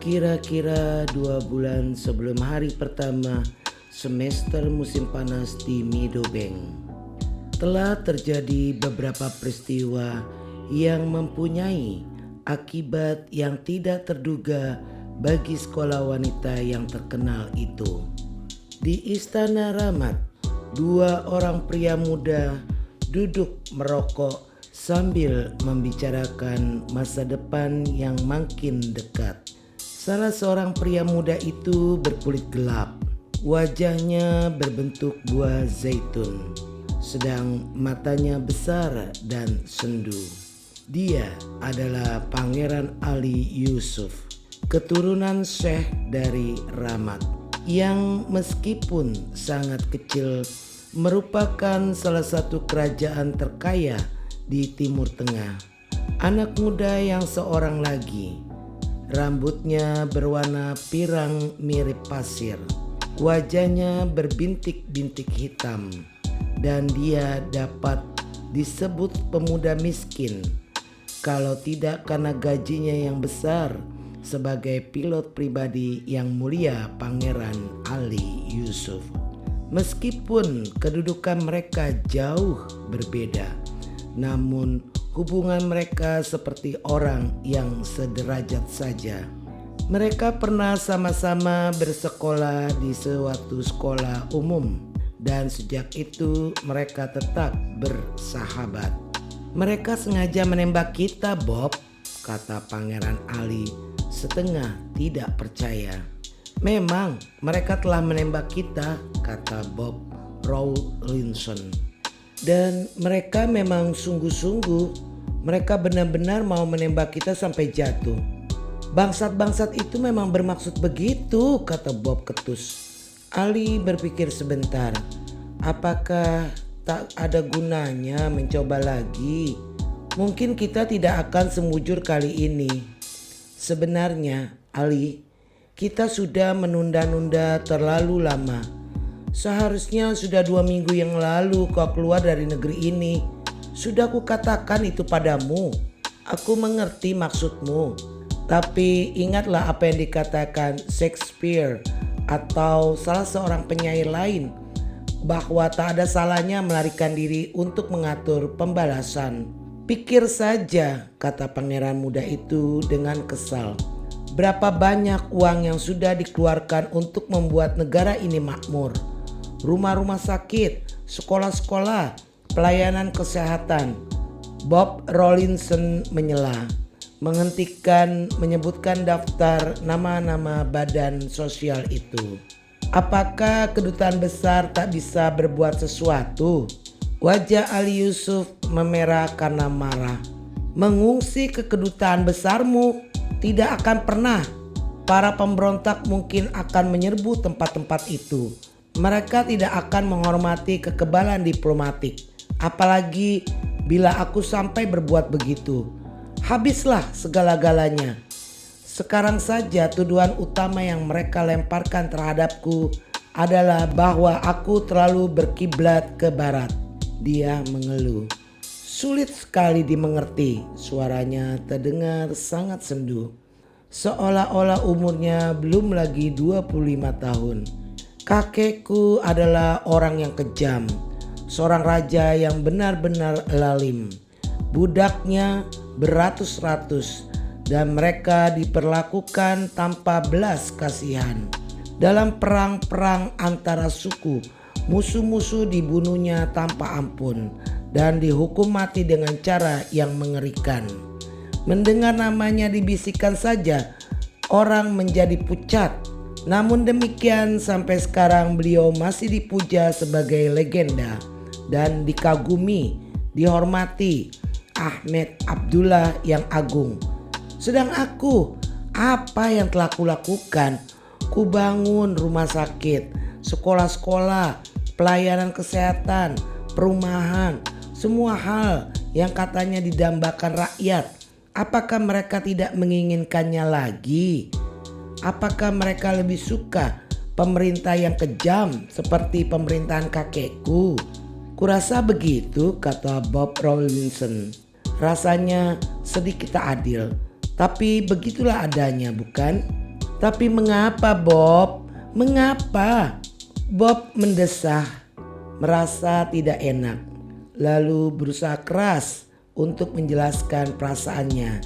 Kira-kira 2 bulan sebelum hari pertama semester musim panas di Meadowbank, telah terjadi beberapa peristiwa yang mempunyai akibat yang tidak terduga bagi sekolah wanita yang terkenal itu. Di Istana Rahmat, 2 orang pria muda duduk merokok sambil membicarakan masa depan yang makin dekat. Salah seorang pria muda itu berkulit gelap. Wajahnya berbentuk buah zaitun, sedang matanya besar dan sendu. Dia adalah Pangeran Ali Yusuf, keturunan Syekh dari Rahmat, yang meskipun sangat kecil merupakan salah satu kerajaan terkaya di Timur Tengah. Anak muda yang seorang lagi. Rambutnya berwarna pirang mirip pasir. Wajahnya berbintik-bintik hitam. Dan dia dapat disebut pemuda miskin kalau tidak karena gajinya yang besar sebagai pilot pribadi yang mulia Pangeran Ali Yusuf. Meskipun kedudukan mereka jauh berbeda, namun hubungan mereka seperti orang yang sederajat saja. Mereka pernah sama-sama bersekolah di suatu sekolah umum, dan sejak itu mereka tetap bersahabat. "Mereka sengaja menembak kita, Bob," kata Pangeran Ali setengah tidak percaya. "Memang mereka telah menembak kita," kata Bob Rawlinson. "Dan mereka memang sungguh-sungguh. Mereka benar-benar mau menembak kita sampai jatuh. Bangsat-bangsat itu memang bermaksud begitu," kata Bob ketus. Ali berpikir sebentar. Apakah tak ada gunanya mencoba lagi? Mungkin kita tidak akan semujur kali ini. Sebenarnya, Ali, kita sudah menunda-nunda terlalu lama. Seharusnya sudah 2 minggu yang lalu kau keluar dari negeri ini. Sudah kukatakan itu padamu. Aku mengerti maksudmu. Tapi ingatlah apa yang dikatakan Shakespeare atau salah seorang penyair lain, bahwa tak ada salahnya melarikan diri untuk mengatur pembalasan. "Pikir saja," kata pangeran muda itu dengan kesal. "Berapa banyak uang yang sudah dikeluarkan untuk membuat negara ini makmur. Rumah-rumah sakit, sekolah-sekolah, pelayanan kesehatan." Bob Rawlinson menyela, menyebutkan daftar nama-nama badan sosial itu. "Apakah kedutaan besar tak bisa berbuat sesuatu?" Wajah Ali Yusuf memerah karena marah. "Mengungsi ke kedutaan besarmu? Tidak akan pernah. Para pemberontak mungkin akan menyerbu tempat-tempat itu. Mereka tidak akan menghormati kekebalan diplomatik. Apalagi bila aku sampai berbuat begitu. Habislah segala-galanya. Sekarang saja tuduhan utama yang mereka lemparkan terhadapku adalah bahwa aku terlalu berkiblat ke barat." Dia mengeluh. "Sulit sekali dimengerti," suaranya terdengar sangat sendu. Seolah-olah umurnya belum lagi 25 tahun. "Kakekku adalah orang yang kejam, seorang raja yang benar-benar lalim. Budaknya beratus-ratus dan mereka diperlakukan tanpa belas kasihan. Dalam perang-perang antara suku, musuh-musuh dibunuhnya tanpa ampun dan dihukum mati dengan cara yang mengerikan. Mendengar namanya dibisikkan saja, orang menjadi pucat. Namun demikian sampai sekarang beliau masih dipuja sebagai legenda dan dikagumi, dihormati. Ahmed Abdullah yang agung. Sedang aku, apa yang telah kulakukan? Kubangun rumah sakit, sekolah-sekolah, pelayanan kesehatan, perumahan, semua hal yang katanya didambakan rakyat. Apakah mereka tidak menginginkannya lagi? Apakah mereka lebih suka pemerintah yang kejam seperti pemerintahan kakekku? Kurasa begitu, kata Bob Rawlinson. Rasanya sedikit tak adil, tapi begitulah adanya, bukan? Tapi mengapa Bob? Mengapa? Bob mendesah, merasa tidak enak, lalu berusaha keras untuk menjelaskan perasaannya.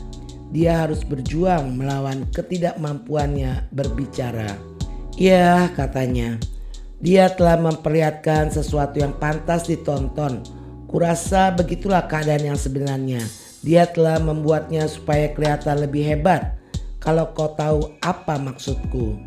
Dia harus berjuang melawan ketidakmampuannya berbicara. Ya, katanya, dia telah memperlihatkan sesuatu yang pantas ditonton. Kurasa begitulah keadaan yang sebenarnya. Dia telah membuatnya supaya kelihatan lebih hebat. Kalau kau tahu apa maksudku.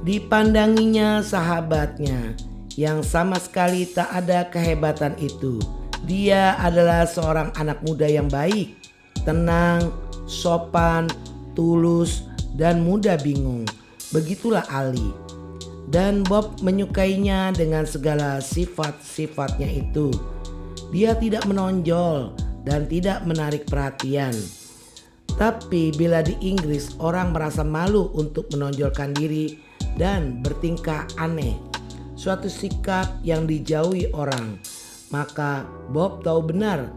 Dipandanginya sahabatnya yang sama sekali tak ada kehebatan itu. Dia adalah seorang anak muda yang baik, tenang, sopan, tulus, dan mudah bingung. Begitulah Ali. Dan Bob menyukainya dengan segala sifat-sifatnya itu. Dia tidak menonjol dan tidak menarik perhatian. Tapi bila di Inggris orang merasa malu untuk menonjolkan diri dan bertingkah aneh, suatu sikap yang dijauhi orang, maka Bob tahu benar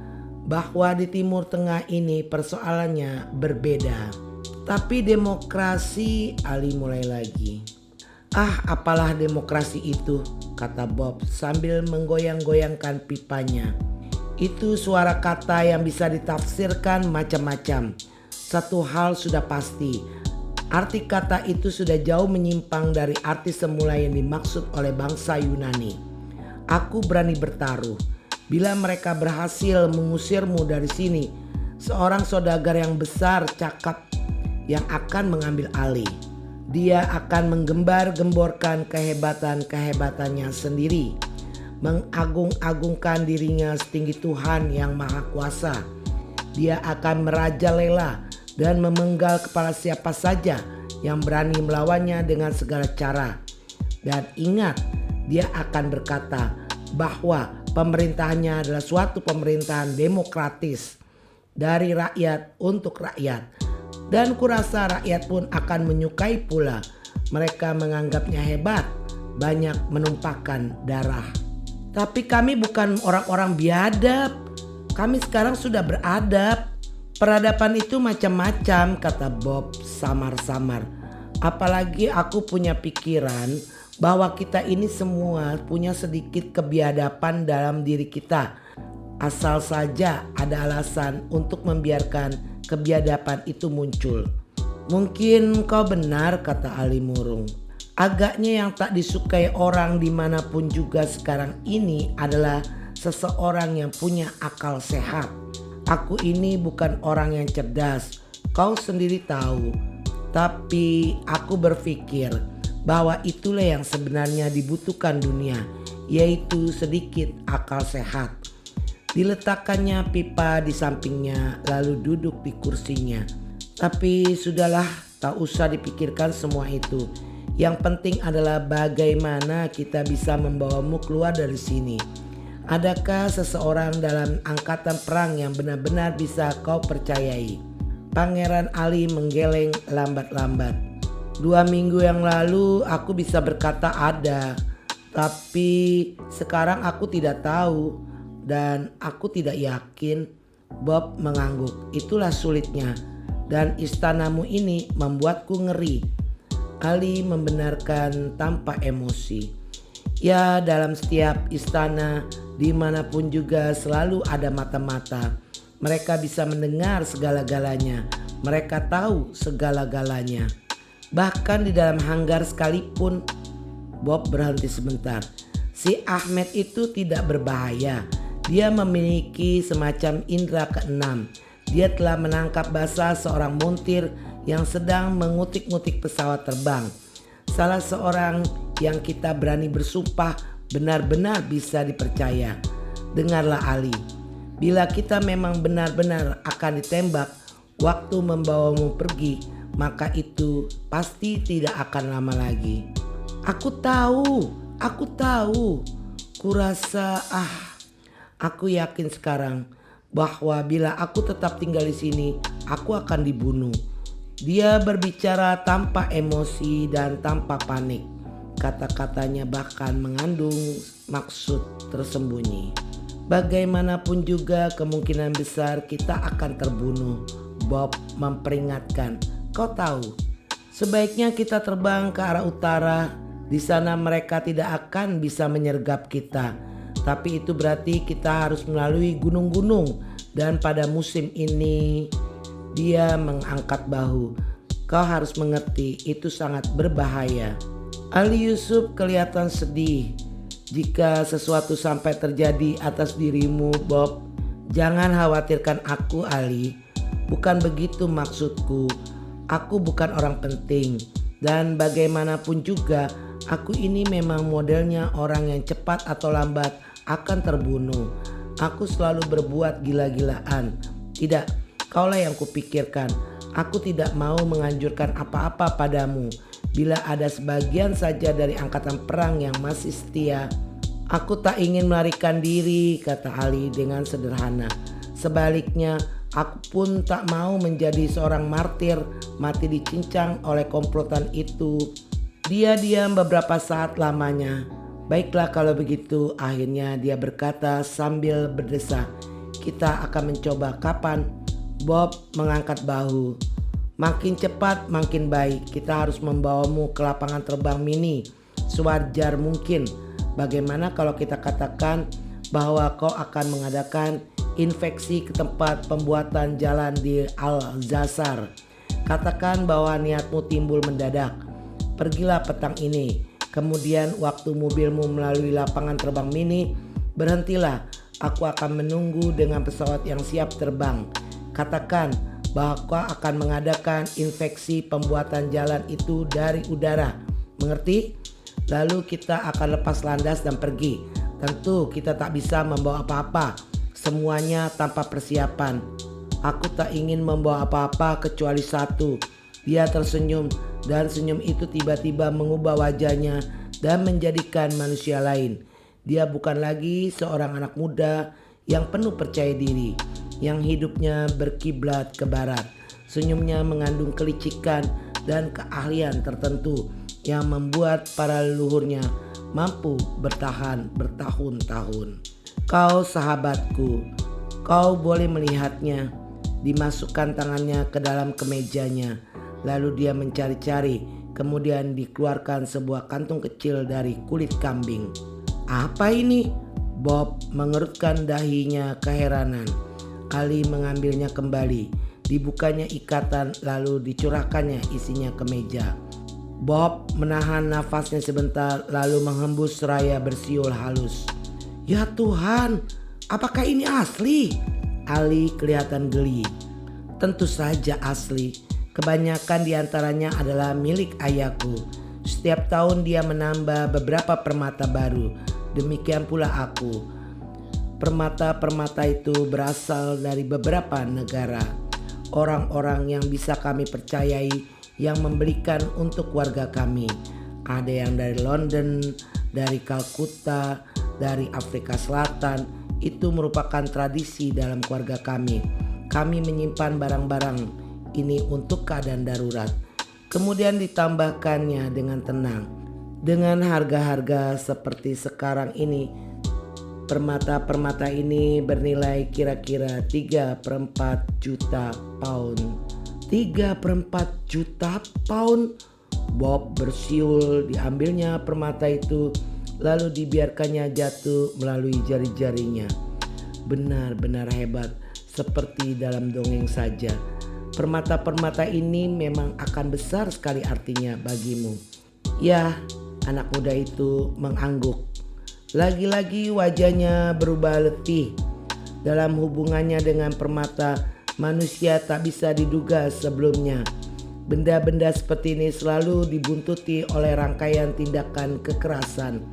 bahwa di Timur Tengah ini persoalannya berbeda. Tapi demokrasi, Ali mulai lagi. Ah, apalah demokrasi itu, kata Bob sambil menggoyang-goyangkan pipanya. Itu suara kata yang bisa ditafsirkan macam-macam. Satu hal sudah pasti, arti kata itu sudah jauh menyimpang dari arti semula yang dimaksud oleh bangsa Yunani. Aku berani bertaruh, bila mereka berhasil mengusirmu dari sini, seorang saudagar yang besar cakap yang akan mengambil alih. Dia akan menggembar-gemborkan kehebatan-kehebatannya sendiri, mengagung-agungkan dirinya setinggi Tuhan yang Maha Kuasa. Dia akan merajalela dan memenggal kepala siapa saja yang berani melawannya dengan segala cara. Dan ingat, dia akan berkata bahwa pemerintahannya adalah suatu pemerintahan demokratis dari rakyat untuk rakyat. Dan kurasa rakyat pun akan menyukai pula. Mereka menganggapnya hebat, banyak menumpahkan darah. Tapi kami bukan orang-orang biadab. Kami sekarang sudah beradab. Peradaban itu macam-macam, kata Bob samar-samar. Apalagi aku punya pikiran bahwa kita ini semua punya sedikit kebiadaban dalam diri kita. Asal saja ada alasan untuk membiarkan kebiadaban itu muncul. Mungkin kau benar, kata Ali murung. Agaknya yang tak disukai orang dimanapun juga sekarang ini adalah seseorang yang punya akal sehat. Aku ini bukan orang yang cerdas, kau sendiri tahu. Tapi aku berpikir bahwa itulah yang sebenarnya dibutuhkan dunia, yaitu sedikit akal sehat. Diletakkannya pipa di sampingnya lalu duduk di kursinya. Tapi sudahlah, tak usah dipikirkan semua itu. Yang penting adalah bagaimana kita bisa membawamu keluar dari sini. Adakah seseorang dalam angkatan perang yang benar-benar bisa kau percayai? Pangeran Ali menggeleng lambat-lambat. 2 minggu yang lalu aku bisa berkata ada. Tapi sekarang aku tidak tahu. Dan aku tidak yakin. Bob mengangguk. Itulah sulitnya. Dan istanamu ini membuatku ngeri. Ali membenarkan tanpa emosi. Ya, dalam setiap istana dimanapun juga selalu ada mata-mata. Mereka bisa mendengar segala-galanya. Mereka tahu segala-galanya. Bahkan di dalam hanggar sekalipun. Bob berhenti sebentar. Si Ahmed itu tidak berbahaya. Dia memiliki semacam indera keenam. Dia telah menangkap basah seorang montir yang sedang mengutik-ngutik pesawat terbang. Salah seorang yang kita berani bersumpah benar-benar bisa dipercaya. Dengarlah Ali, bila kita memang benar-benar akan ditembak waktu membawamu pergi, maka itu pasti tidak akan lama lagi. Aku tahu. Kurasa aku yakin sekarang bahwa bila aku tetap tinggal di sini, aku akan dibunuh. Dia berbicara tanpa emosi dan tanpa panik. Kata-katanya bahkan mengandung maksud tersembunyi. Bagaimanapun juga kemungkinan besar kita akan terbunuh. Bob memperingatkan. Kau tahu, Sebaiknya kita terbang ke arah utara. Di sana mereka tidak akan bisa menyergap kita. Tapi itu berarti kita harus melalui gunung-gunung. Dan pada musim ini dia mengangkat bahu. Kau harus mengerti, itu sangat berbahaya. Ali Yusuf kelihatan sedih. Jika sesuatu sampai terjadi atas dirimu, Bob, jangan khawatirkan aku, Ali. Bukan begitu maksudku. Aku bukan orang penting. Dan bagaimanapun juga, aku ini memang modelnya orang yang cepat atau lambat akan terbunuh. Aku selalu berbuat gila-gilaan. Tidak, kaulah yang kupikirkan. Aku tidak mau menganjurkan apa-apa padamu. Bila ada sebagian saja dari angkatan perang yang masih setia, aku tak ingin melarikan diri, kata Ali dengan sederhana. Sebaliknya, aku pun tak mau menjadi seorang martir mati dicincang oleh komplotan itu. Dia diam beberapa saat lamanya. Baiklah kalau begitu, akhirnya dia berkata sambil berdesah. Kita akan mencoba. Kapan? Bob mengangkat bahu. Makin cepat makin baik. Kita harus membawamu ke lapangan terbang mini sewajar mungkin. Bagaimana kalau kita katakan bahwa kau akan mengadakan infeksi ke tempat pembuatan jalan di Alzasar. Katakan bahwa niatmu timbul mendadak. Pergilah petang ini. Kemudian waktu mobilmu melalui lapangan terbang mini, berhentilah. Aku akan menunggu dengan pesawat yang siap terbang. Katakan bahwa kau akan mengadakan infeksi pembuatan jalan itu dari udara. Mengerti? Lalu kita akan lepas landas dan pergi. Tentu kita tak bisa membawa apa-apa. Semuanya tanpa persiapan. Aku tak ingin membawa apa-apa kecuali satu. Dia tersenyum dan senyum itu tiba-tiba mengubah wajahnya dan menjadikan manusia lain. Dia bukan lagi seorang anak muda yang penuh percaya diri, yang hidupnya berkiblat ke barat. Senyumnya mengandung kelicikan dan keahlian tertentu yang membuat para leluhurnya mampu bertahan bertahun-tahun. Kau sahabatku, kau boleh melihatnya. Dimasukkan tangannya ke dalam kemejanya, lalu dia mencari-cari, kemudian dikeluarkan sebuah kantung kecil dari kulit kambing. Apa ini? Bob mengerutkan dahinya keheranan. Ali mengambilnya kembali, dibukanya ikatan lalu dicurahkannya isinya ke meja. Bob menahan nafasnya sebentar lalu menghembus seraya bersiul halus. Ya Tuhan, apakah ini asli? Ali kelihatan geli. Tentu saja asli. Kebanyakan diantaranya adalah milik ayahku. Setiap tahun dia menambah beberapa permata baru. Demikian pula aku. Permata-permata itu berasal dari beberapa negara. Orang-orang yang bisa kami percayai yang membelikan untuk warga kami. Ada yang dari London, dari Kalkuta, dari Afrika Selatan. Itu merupakan tradisi dalam keluarga kami. Kami menyimpan barang-barang ini untuk keadaan darurat. Kemudian ditambahkannya dengan tenang. Dengan harga-harga seperti sekarang ini, permata-permata ini bernilai kira-kira 3/4 juta pound. 3/4 juta pound? Bob bersiul. Diambilnya permata itu lalu dibiarkannya jatuh melalui jari-jarinya. Benar-benar hebat, seperti dalam dongeng saja. Permata-permata ini memang akan besar sekali artinya bagimu. Ya, anak muda itu mengangguk. Lagi-lagi wajahnya berubah letih. Dalam hubungannya dengan permata, manusia tak bisa diduga sebelumnya. Benda-benda seperti ini selalu dibuntuti oleh rangkaian tindakan kekerasan.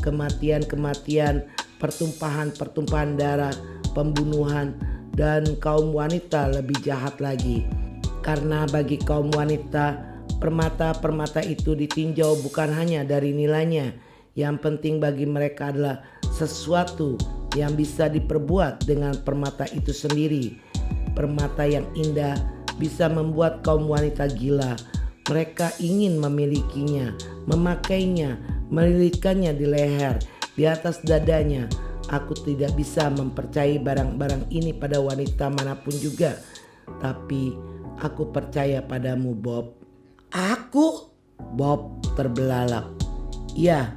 Kematian-kematian, pertumpahan-pertumpahan darah, pembunuhan, dan kaum wanita lebih jahat lagi. Karena bagi kaum wanita, permata-permata itu ditinjau bukan hanya dari nilainya. Yang penting bagi mereka adalah sesuatu yang bisa diperbuat dengan permata itu sendiri. Permata yang indah bisa membuat kaum wanita gila. Mereka ingin memilikinya, memakainya, melilitkannya di leher, di atas dadanya. Aku tidak bisa mempercayai barang-barang ini pada wanita manapun juga. Tapi aku percaya padamu, Bob. Aku? Bob terbelalak. Ya,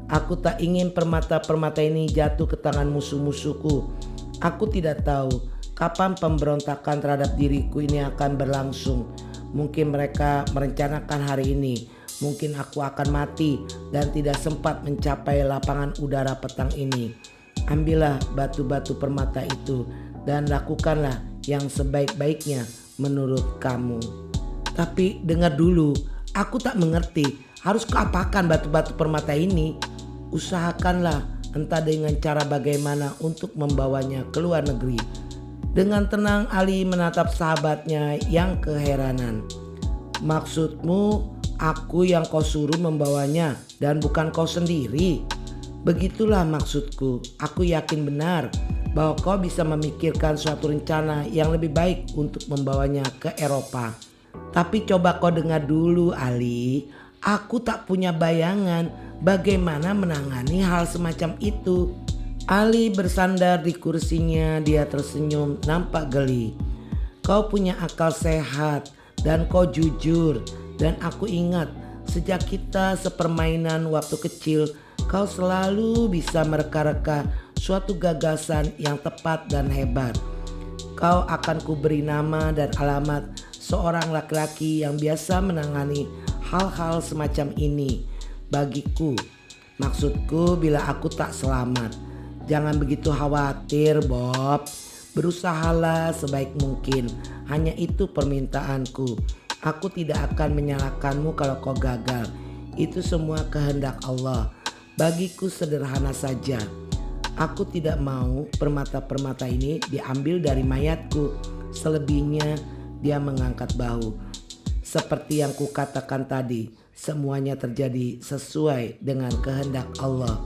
aku tak ingin permata-permata ini jatuh ke tangan musuh-musuhku. Aku tidak tahu kapan pemberontakan terhadap diriku ini akan berlangsung. Mungkin mereka merencanakan hari ini. Mungkin aku akan mati dan tidak sempat mencapai lapangan udara petang ini. Ambillah batu-batu permata itu dan lakukanlah yang sebaik-baiknya menurut kamu. Tapi dengar dulu, aku tak mengerti. Harus kuapakan batu-batu permata ini? Usahakanlah entah dengan cara bagaimana untuk membawanya ke luar negeri. Dengan tenang Ali menatap sahabatnya yang keheranan. Maksudmu aku yang kau suruh membawanya dan bukan kau sendiri? Begitulah maksudku. Aku yakin benar bahwa kau bisa memikirkan suatu rencana yang lebih baik untuk membawanya ke Eropa. Tapi coba kau dengar dulu Ali. Aku tak punya bayangan bagaimana menangani hal semacam itu. Ali bersandar di kursinya, dia tersenyum nampak geli. Kau punya akal sehat dan kau jujur. Dan aku ingat sejak kita sepermainan waktu kecil, kau selalu bisa mereka-reka suatu gagasan yang tepat dan hebat. Kau akan kuberi nama dan alamat seorang laki-laki yang biasa menangani hal-hal semacam ini bagiku. Maksudku bila aku tak selamat. Jangan begitu khawatir Bob. Berusahalah sebaik mungkin. Hanya itu permintaanku. Aku tidak akan menyalahkanmu kalau kau gagal. Itu semua kehendak Allah. Bagiku sederhana saja. Aku tidak mau permata-permata ini diambil dari mayatku. Selebihnya dia mengangkat bahu. Seperti yang kukatakan tadi, semuanya terjadi sesuai dengan kehendak Allah.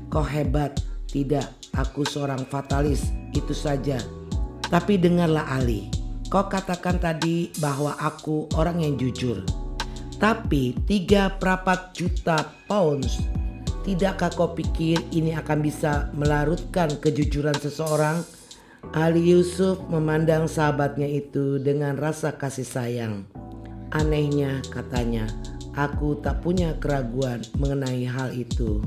Kau hebat. Tidak, aku seorang fatalis, itu saja. Tapi dengarlah Ali. Kau katakan tadi bahwa aku orang yang jujur. Tapi 3/4 juta pounds. Tidakkah kau pikir ini akan bisa melarutkan kejujuran seseorang? Ali Yusuf memandang sahabatnya itu dengan rasa kasih sayang. Anehnya katanya, aku tak punya keraguan mengenai hal itu.